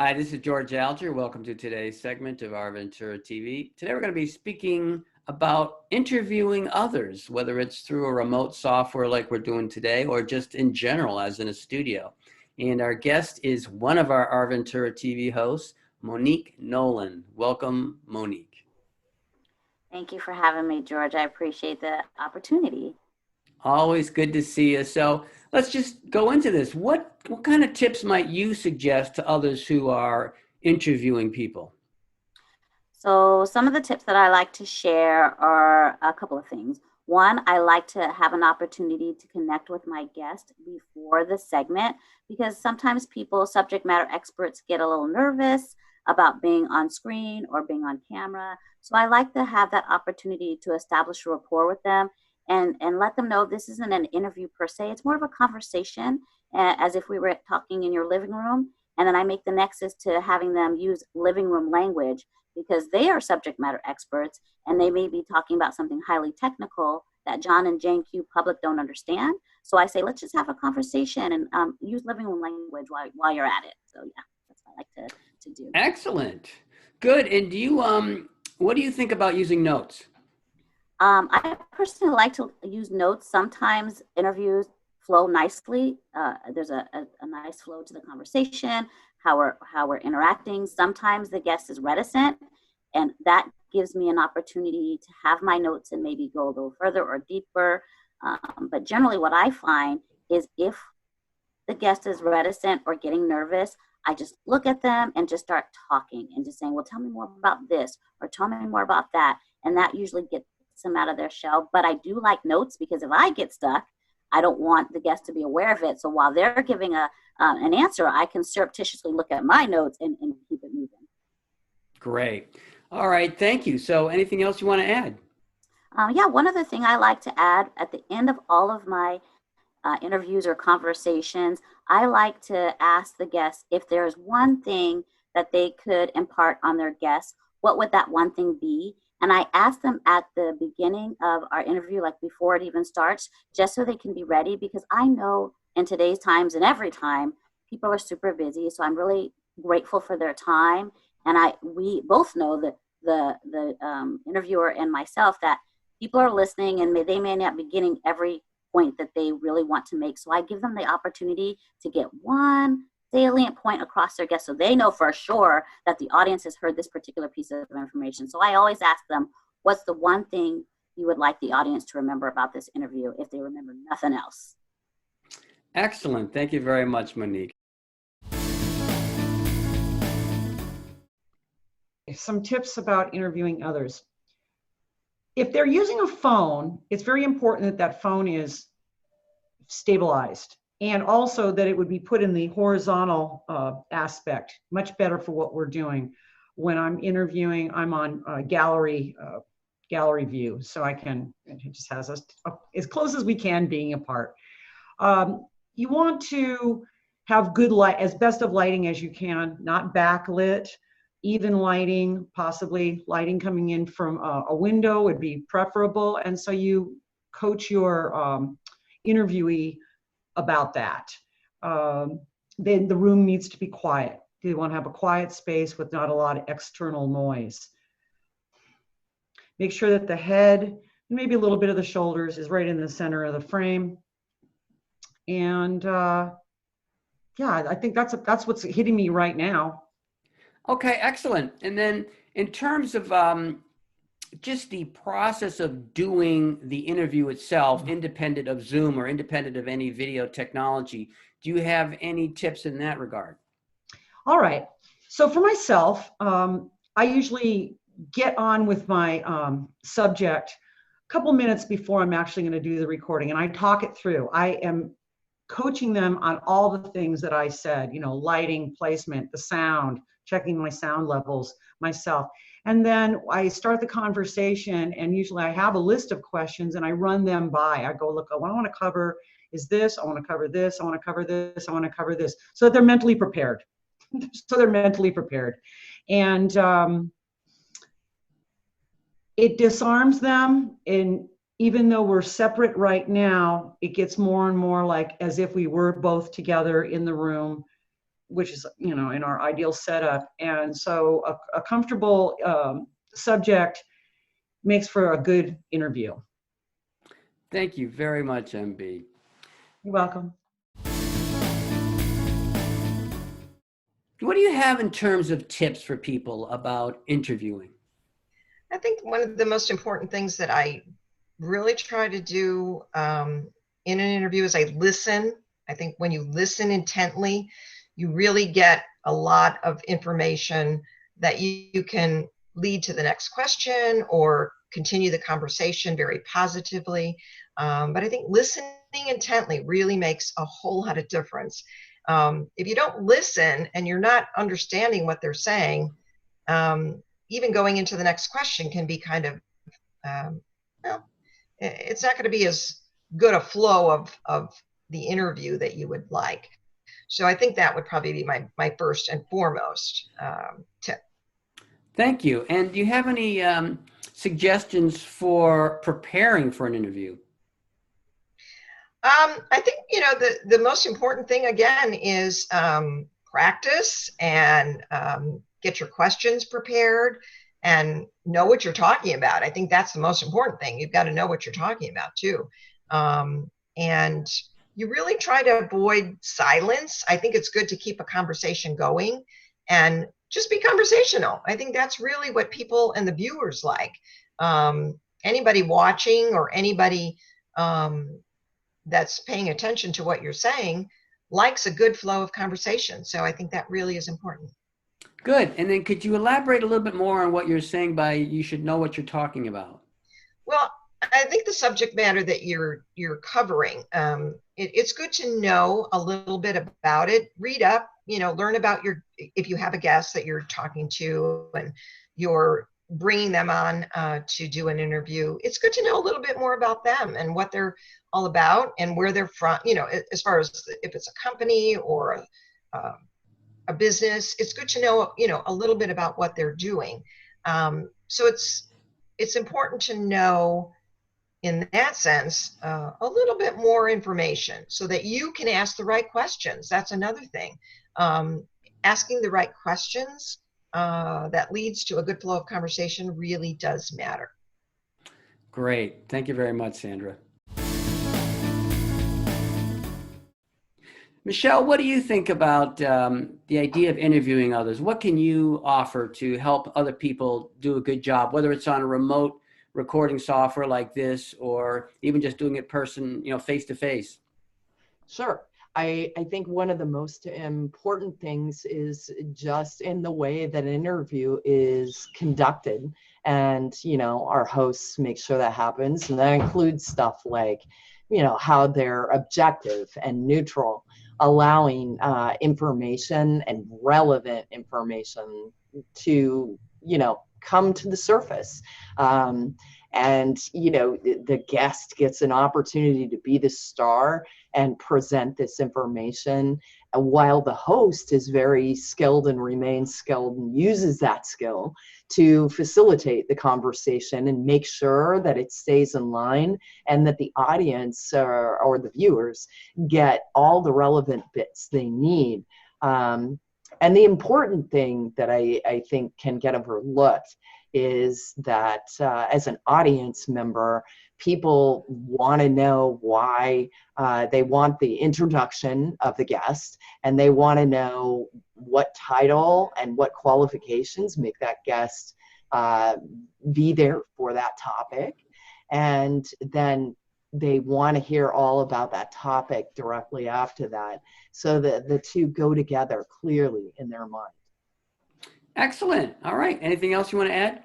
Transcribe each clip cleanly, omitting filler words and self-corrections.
Hi, this is George Alger. Welcome to today's segment of Our Ventura TV. Today we're going to be speaking about interviewing others, whether it's through a remote software like we're doing today or just in general as in a studio. And our guest is one of our Ventura TV hosts, Monique Nowlin. Welcome, Monique. Thank you for having me, George. I appreciate the opportunity. Always good to see you. So let's just go into this. What kind of tips might you suggest to others who are interviewing people? So some of the tips that I like to share are a couple of things. One, I like to have an opportunity to connect with my guest before the segment because sometimes people, subject matter experts, get a little nervous about being on screen or being on camera. So I like to have that opportunity to establish a rapport with them and let them know this isn't an interview per se. It's more of a conversation as if we were talking in your living room. And then I make the nexus to having them use living room language because they are subject matter experts and they may be talking about something highly technical that John and Jane Q public don't understand. So I say, let's just have a conversation and use living room language while you're at it. So yeah, that's what I like to do. Excellent. Good. And do you, what do you think about using notes? I personally like to use notes. Sometimes interviews flow nicely. There's a nice flow to the conversation, how we're interacting. Sometimes the guest is reticent, and that gives me an opportunity to have my notes and maybe go a little further or deeper. But generally what I find is if the guest is reticent or getting nervous, I just look at them and just start talking and just saying, well, tell me more about this or tell me more about that. And that usually gets them out of their shell. But I do like notes because if I get stuck, I don't want the guest to be aware of it. So while they're giving an answer, I can surreptitiously look at my notes and keep it moving. Great. All right. Thank you. So anything else you want to add? Yeah, one other thing I like to add at the end of all of my interviews or conversations, I like to ask the guests if there's one thing that they could impart on their guests, what would that one thing be? And I ask them at the beginning of our interview, like before it even starts, just so they can be ready, because I know in today's times and every time, people are super busy. So I'm really grateful for their time. And we both know that the interviewer and myself that people are listening and they may not be getting every point that they really want to make. So I give them the opportunity to get one salient point across their guest so they know for sure that the audience has heard this particular piece of information. So I always ask them, what's the one thing you would like the audience to remember about this interview if they remember nothing else? Excellent. Thank you very much, Monique. Some tips about interviewing others. If they're using a phone, it's very important that that phone is stabilized and also that it would be put in the horizontal aspect, much better for what we're doing. When I'm interviewing, I'm on gallery view, so I can, it just has us as close as we can being apart. You want to have good light, as best of lighting as you can, not backlit. Even lighting, possibly lighting coming in from a window would be preferable. And so you coach your interviewee about that. Then the room needs to be quiet. You want to have a quiet space with not a lot of external noise. Make sure that the head, and maybe a little bit of the shoulders, is right in the center of the frame. And yeah, I think that's what's hitting me right now. Okay, excellent. And then in terms of just the process of doing the interview itself, independent of Zoom or independent of any video technology, do you have any tips in that regard? All right. So for myself, I usually get on with my subject a couple minutes before I'm actually going to do the recording, and I talk it through. I am coaching them on all the things that I said, lighting, placement, the sound, checking my sound levels myself. And then I start the conversation, and usually I have a list of questions and I run them by. I go, look, what I want to cover is this, I want to cover this, I want to cover this, I want to cover this. So that they're mentally prepared. And it disarms them. And even though we're separate right now, it gets more and more like as if we were both together in the room, which is, you know, in our ideal setup. And so a comfortable subject makes for a good interview. Thank you very much, MB. You're welcome. What do you have in terms of tips for people about interviewing? I think one of the most important things that I really try to do in an interview is I listen. I think when you listen intently, you really get a lot of information that you can lead to the next question or continue the conversation very positively. But I think listening intently really makes a whole lot of difference. If you don't listen and you're not understanding what they're saying, even going into the next question can be kind of, well, it's not going to be as good a flow of the interview that you would like. So I think that would probably be my first and foremost tip. Thank you. And do you have any suggestions for preparing for an interview? I think, you know, the most important thing, again, is practice and get your questions prepared and know what you're talking about. I think that's the most important thing. You've got to know what you're talking about, too. And you really try to avoid silence. I think it's good to keep a conversation going and just be conversational. I think that's really what people and the viewers like. Anybody watching or anybody that's paying attention to what you're saying likes a good flow of conversation. So I think that really is important. Good. And then could you elaborate a little bit more on what you're saying by you should know what you're talking about? Well, I think the subject matter that you're covering, it's good to know a little bit about it. Read up, you know, learn about if you have a guest that you're talking to and you're bringing them on to do an interview, it's good to know a little bit more about them and what they're all about and where they're from, you know, as far as if it's a company or a business, it's good to know, you know, a little bit about what they're doing. So it's important to know, in that sense, a little bit more information so that you can ask the right questions. That's another thing. Asking the right questions that leads to a good flow of conversation really does matter. Great. Thank you very much, Sandra. Michelle, what do you think about the idea of interviewing others? What can you offer to help other people do a good job, whether it's on a remote recording software like this or even just doing it face to face? Sure. I think one of the most important things is just in the way that an interview is conducted. And, you know, our hosts make sure that happens. And that includes stuff like, you know, how they're objective and neutral, allowing information and relevant information to, you know, come to the surface. And, you know, the guest gets an opportunity to be the star and present this information while the host is very skilled and remains skilled and uses that skill to facilitate the conversation and make sure that it stays in line and that the audience or the viewers get all the relevant bits they need. And the important thing that I think can get overlooked is that as an audience member, people want to know why they want the introduction of the guest, and they want to know what title and what qualifications make that guest be there for that topic. And then they want to hear all about that topic directly after that, so that the two go together clearly in their mind. Excellent. All right. Anything else you want to add?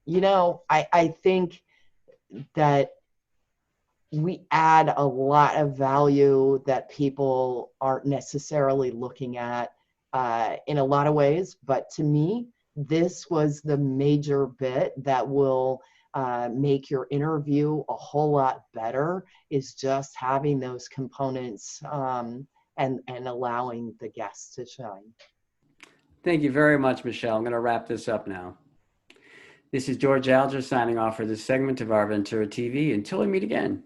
You know, I think that we add a lot of value that people aren't necessarily looking at in a lot of ways. But to me, this was the major bit that will make your interview a whole lot better, is just having those components and allowing the guests to shine. Thank you very much, Michelle. I'm going to wrap this up now. This is George Alger signing off for this segment of Our Ventura TV. Until we meet again.